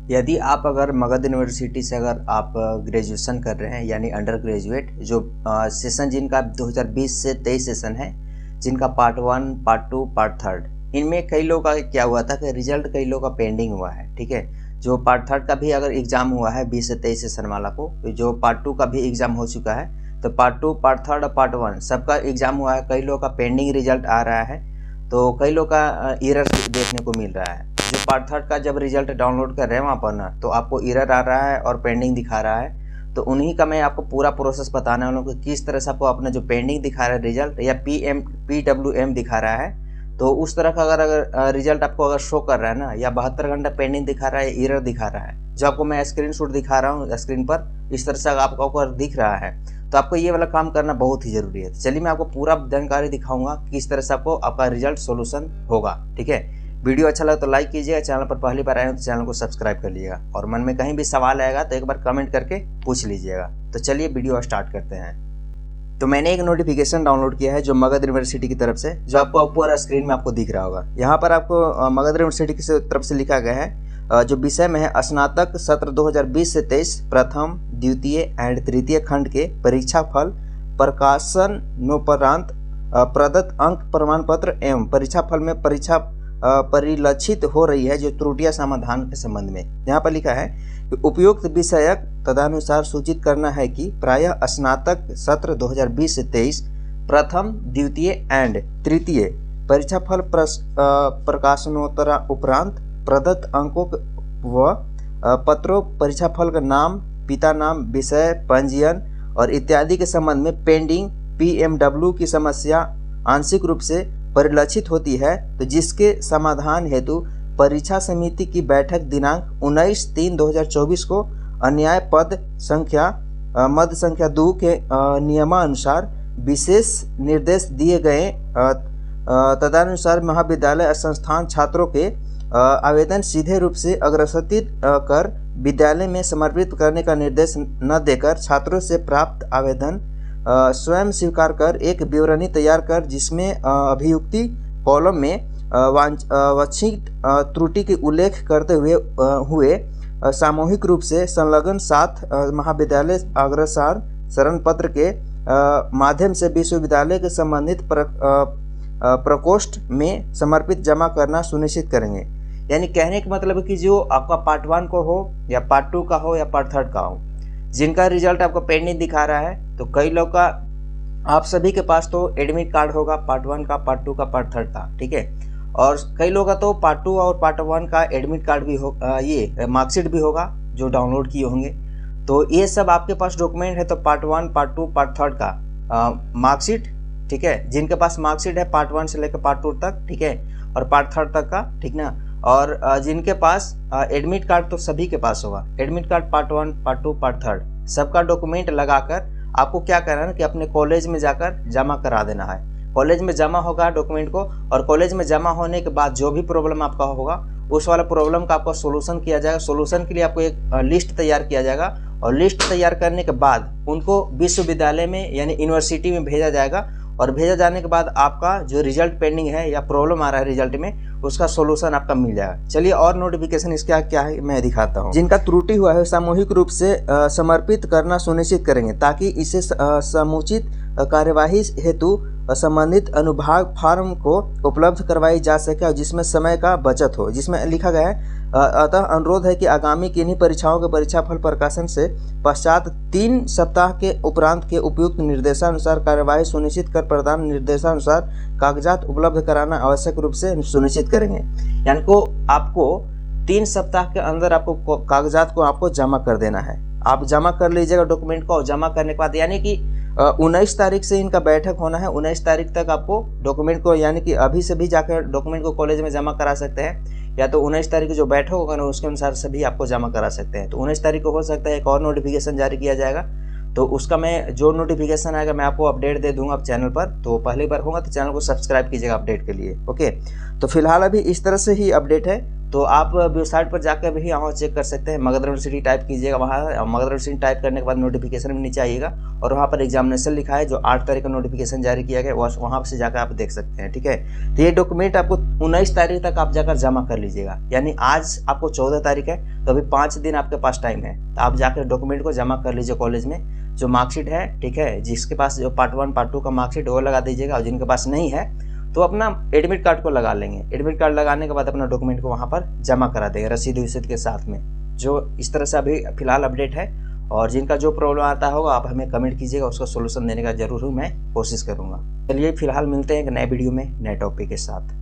यदि आप अगर मगध यूनिवर्सिटी से अगर आप ग्रेजुएशन कर रहे हैं यानी अंडर ग्रेजुएट, जो सेशन जिनका 2020 से 23 सेशन है, जिनका पार्ट 1, पार्ट 2, पार्ट 3, इनमें कई लोगों का क्या हुआ था कि रिजल्ट कई लोगों का पेंडिंग हुआ है। ठीक है, जो पार्ट 3 का भी अगर एग्जाम हुआ है 20 से 23 सेशन वाला को, तो जो पार्ट 2 का भी एग्जाम हो चुका है, तो पार्ट 2, पार्ट 3 और पार्ट 1 सबका एग्जाम हुआ है। कई लोगों का पेंडिंग रिजल्ट आ रहा है, तो कई लोगों का एरर देखने को मिल रहा है। जो पार्ट 3 का जब रिजल्ट डाउनलोड कर रहे हैं वहाँ पर ना, तो आपको एरर आ रहा है और पेंडिंग दिखा रहा है। तो उन्हीं का मैं आपको पूरा प्रोसेस बताना है, उन लोगों को किस तरह से आपको अपना जो पेंडिंग दिखा रहा है रिजल्ट या PWM दिखा रहा है, तो उस तरह का अगर रिजल्ट आपको अगर शो कर रहा है ना, या 72 घंटा पेंडिंग दिखा रहा है, एरर दिखा रहा है, जो आपको मैं स्क्रीनशॉट दिखा रहा हूँ स्क्रीन पर, इस तरह से आपको अगर दिख रहा है, तो आपको ये वाला काम करना बहुत ही जरूरी है। चलिए मैं आपको पूरा जानकारी दिखाऊंगा किस तरह से आपको आपका रिजल्ट सोल्यूशन होगा। ठीक है, वीडियो अच्छा लगा तो लाइक कीजिएगा, चैनल पर पहली बार आए हो तो चैनल को सब्सक्राइब कर लीजिएगा, और मन में कहीं भी सवाल आएगा तो एक बार कमेंट करके पूछ लीजिएगा। तो चलिए वीडियो स्टार्ट करते हैं। तो मैंने एक नोटिफिकेशन डाउनलोड किया है जो मगध यूनिवर्सिटी की तरफ से, जो आपको ऊपर स्क्रीन में आपको दिख रहा होगा। यहाँ पर आपको मगध यूनिवर्सिटी की तरफ से लिखा गया है, जो विषय में है स्नातक सत्र 2020 से 23 प्रथम, द्वितीय एंड तृतीय खंड के परीक्षा फल प्रकाशनोपरांत प्रदत्त अंक प्रमाण पत्र एवं परीक्षा फल में परीक्षा परिलक्षित हो रही है जो त्रुटियां समाधान के संबंध में। यहाँ पर लिखा है कि उपयुक्त विषयक तदनुसार सूचित करना है कि प्रायः स्नातक सत्र 2020 से 23 प्रथम, द्वितीय एंड तृतीय परीक्षा फल प्रकाशनोत्तर उपरांत प्रदत्त अंकों व पत्रों, परीक्षा फल का नाम, पिता नाम, विषय, पंजीयन और इत्यादि के संबंध में पेंडिंग PMW की समस्या आंशिक रूप से परिलक्षित होती है, तो जिसके समाधान हेतु परीक्षा समिति की बैठक दिनांक 19/3/2024 को अन्याय पद संख्या मद संख्या 2 के नियमानुसार विशेष निर्देश दिए गए। तदनुसार महाविद्यालय संस्थान छात्रों के आवेदन सीधे रूप से अग्रसरित कर विद्यालय में समर्पित करने का निर्देश न देकर छात्रों से प्राप्त आवेदन स्वयं स्वीकार कर एक विवरणी तैयार कर, जिसमें अभियुक्ति कॉलम में वांछित त्रुटि के उल्लेख करते हुए सामूहिक रूप से संलग्न 7 महाविद्यालय अग्रसार शरण पत्र के माध्यम से विश्वविद्यालय के संबंधित प्रकोष्ठ में समर्पित जमा करना सुनिश्चित करेंगे। यानी कहने का मतलब है कि जो आपका पार्ट 1 को हो या पार्ट 2 का हो या पार्ट 3 का हो, जिनका रिजल्ट आपको पेंडिंग दिखा रहा है, तो कई लोग का, आप सभी के पास तो एडमिट कार्ड होगा पार्ट 1 का, पार्ट 2 का, पार्ट 3 का। ठीक है, और कई लोग का तो पार्ट 2 और पार्ट 1 का एडमिट कार्ड भी हो, ये मार्कशीट भी होगा जो डाउनलोड किए होंगे। तो ये सब आपके पास डॉक्यूमेंट है, तो पार्ट 1, पार्ट 2, पार्ट 3 का मार्कशीट, ठीक है, जिनके पास मार्कशीट है पार्ट 1 से लेकर पार्ट 2 तक, ठीक है, और पार्ट 3 तक का, ठीक ना, और जिनके पास एडमिट कार्ड तो सभी के पास होगा, admit card part 1, part 2, part 3 सबका डॉक्यूमेंट लगाकर आपको क्या करना है कि अपने कॉलेज में जाकर जमा करा देना है। कॉलेज में जमा होगा डॉक्यूमेंट को, और कॉलेज में जमा होने के बाद जो भी प्रॉब्लम आपका होगा उस वाला प्रॉब्लम का आपका सोल्यूशन किया जाएगा। सोल्यूशन के लिए आपको एक लिस्ट तैयार किया जाएगा, और लिस्ट तैयार करने के बाद उनको विश्वविद्यालय में यानी यूनिवर्सिटी में भेजा जाएगा, और भेजा जाने के बाद आपका जो रिजल्ट पेंडिंग है या प्रॉब्लम आ रहा है रिजल्ट में, उसका सोल्यूशन आपका मिल जाएगा। चलिए और नोटिफिकेशन इसका क्या है मैं दिखाता हूँ। जिनका त्रुटि हुआ है सामूहिक रूप से समर्पित करना सुनिश्चित करेंगे, ताकि इसे समुचित कार्यवाही हेतु संबंधित अनुभाग फार्म को उपलब्ध करवाई जा सके, और जिसमें समय का बचत हो। जिसमें लिखा गया है, अतः अनुरोध है कि आगामी किन्हीं परीक्षाओं के परीक्षा फल प्रकाशन से पश्चात 3 सप्ताह के उपरांत के उपयुक्त निर्देशानुसार कार्यवाही सुनिश्चित कर प्रदान निर्देशानुसार कागजात उपलब्ध कराना आवश्यक रूप से सुनिश्चित करेंगे। यानी को आपको 3 सप्ताह के अंदर आपको कागजात को आपको जमा कर देना है। आप जमा कर लीजिएगा डॉक्यूमेंट को, जमा करने के बाद यानी कि 19 तारीख से इनका बैठक होना है, 19 तारीख तक आपको डॉक्यूमेंट को, यानी कि अभी से भी जाकर डॉक्यूमेंट को कॉलेज में जमा करा सकते हैं, या तो 19 तारीख को जो बैठक होगा ना उसके अनुसार सभी आपको जमा करा सकते हैं। तो 19 तारीख को हो सकता है एक और नोटिफिकेशन जारी किया जाएगा, तो उसका मैं जो नोटिफिकेशन आएगा मैं आपको अपडेट दे दूंगा आप चैनल पर। तो पहली बार होगा तो चैनल को सब्सक्राइब कीजिएगा अपडेट के लिए। ओके, तो फिलहाल अभी इस तरह से ही अपडेट है। तो आप वेबसाइट पर जाकर भी यहाँ चेक कर सकते हैं। मगध यूनिवर्सिटी टाइप कीजिएगा, वहाँ मगध यूनिवर्सिटी टाइप करने के बाद नोटिफिकेशन में नीचे आइएगा और वहाँ पर एग्जामिनेशन लिखा है, जो 8 तारीख का नोटिफिकेशन जारी किया गया, वहाँ से जाकर आप देख सकते हैं। ठीक है, तो ये डॉक्यूमेंट आपको 19 तारीख तक आप जाकर जमा कर लीजिएगा। यानी आज आपको 14 तारीख है, तो अभी 5 दिन आपके पास टाइम है, तो आप जाकर डॉक्यूमेंट को जमा कर लीजिए कॉलेज में। जो मार्कशीट है, ठीक है, जिसके पास जो पार्ट 1 पार्ट 2 का मार्कशीट वो लगा दीजिएगा, और जिनके पास नहीं है तो अपना एडमिट कार्ड को लगा लेंगे। एडमिट कार्ड लगाने के बाद अपना डॉक्यूमेंट को वहाँ पर जमा करा देंगे रसीद के साथ में। जो इस तरह से अभी फिलहाल अपडेट है, और जिनका जो प्रॉब्लम आता होगा आप हमें कमेंट कीजिएगा, उसका सोल्यूशन देने का जरूर मैं कोशिश करूँगा। चलिए फिलहाल मिलते हैं एक नए वीडियो में नए टॉपिक के साथ।